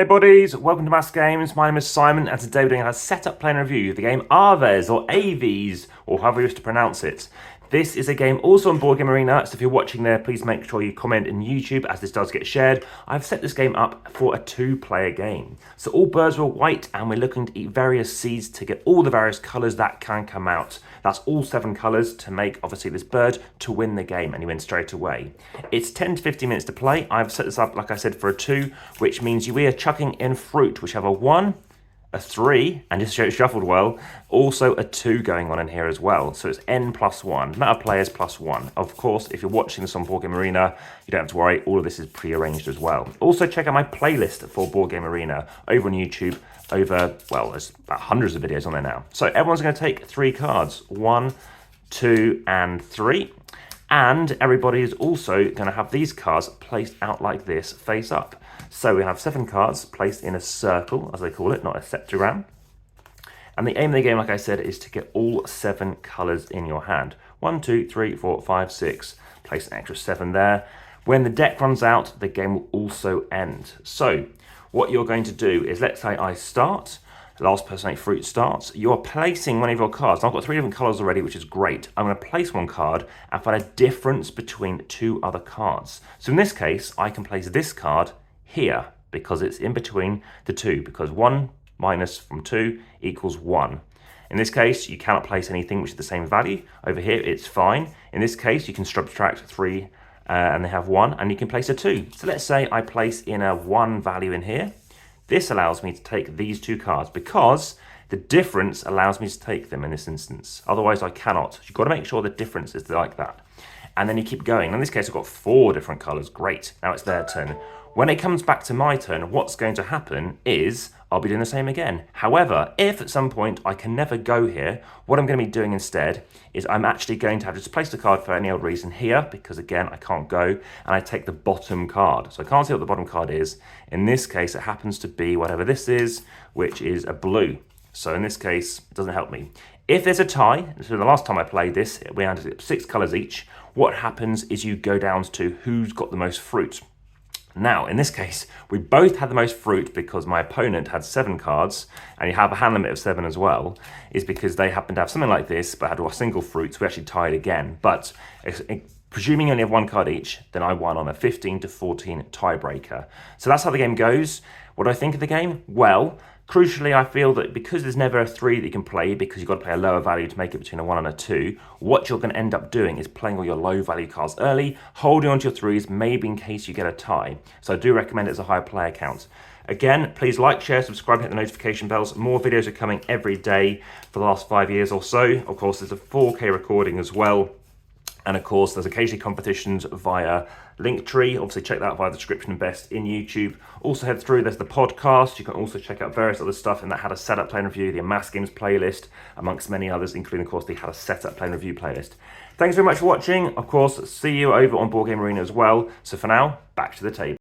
Hey buddies, welcome to AmassGames. My name is Simon and today we're doing a setup play and review of the game AVES or AVES or however you wish to pronounce it. This is a game also on boardgamearena, so if you're watching there, please make sure you comment in YouTube as this does get shared. I've set this game up for a 2-player game. So all birds are white and we're looking to eat various seeds to get all the various colours that can come out. That's all 7 colours to make, obviously, this bird to win the game, and you win straight away. It's 10 to 15 minutes to play. I've set this up, like I said, for a 2, which means we are chucking in fruit, which have a 1, a 3, and just to show it shuffled well, also a 2 going on in here as well. So it's n plus 1, amount of players plus 1. Of course, if you're watching this on boardgamearena, you don't have to worry, all of this is pre-arranged as well. Also check out my playlist for boardgamearena over on YouTube, well, there's about hundreds of videos on there now. So everyone's going to take 3 cards, 1, 2, and 3. And everybody is also going to have these cards placed out like this, face up. So we have 7 cards placed in a circle, as they call it, not a septogram. And the aim of the game, like I said, is to get all 7 colours in your hand. 1, 2, 3, 4, 5, 6. Place an extra 7 there. When the deck runs out, the game will also end. So what you're going to do is, let's say I start. The last person to make fruit starts. You're placing one of your cards. I've got 3 different colours already, which is great. I'm going to place one card and find a difference between 2 other cards. So in this case, I can place this card here because it's in between the 2, because 1 minus from 2 equals 1. In this case, you cannot place anything which is the same value. Over here, it's fine. In this case, you can subtract 3 and they have 1, and you can place a 2. So let's say I place in a 1 value in here. This allows me to take these 2 cards because the difference allows me to take them in this instance. Otherwise, I cannot. You've got to make sure the difference is like that. And then you keep going. In this case, I've got 4 different colours. Great. Now it's their turn. When it comes back to my turn, what's going to happen is I'll be doing the same again. However, if at some point I can never go here, what I'm going to be doing instead is I'm actually going to have to just place the card for any old reason here, because again, I can't go, and I take the bottom card. So I can't see what the bottom card is. In this case, it happens to be whatever this is, which is a blue. So in this case, it doesn't help me. If there's a tie, so the last time I played this, we had 6 colours each. What happens is you go down to who's got the most fruit. Now, in this case, we both had the most fruit because my opponent had 7 cards, and you have a hand limit of 7 as well, is because they happened to have something like this, but had a single fruit, so we actually tied again. But presuming you only have 1 card each, then I won on a 15 to 14 tiebreaker. So that's how the game goes. What do I think of the game? Well, crucially, I feel that because there's never a 3 that you can play, because you've got to play a lower value to make it between a 1 and a 2, what you're going to end up doing is playing all your low value cards early, holding onto your 3s, maybe in case you get a tie. So I do recommend it as a higher player count. Again, please like, share, subscribe, hit the notification bells. More videos are coming every day for the last 5 years or so. Of course, there's a 4K recording as well. And of course, there's occasionally competitions via Linktree. Obviously, check that via the description and best in YouTube. Also head through, there's the podcast. You can also check out various other stuff in that How to Setup Play and Review, the AmassGames playlist, amongst many others, including, of course, the How to Setup Play and Review playlist. Thanks very much for watching. Of course, see you over on boardgamearena as well. So for now, back to the table.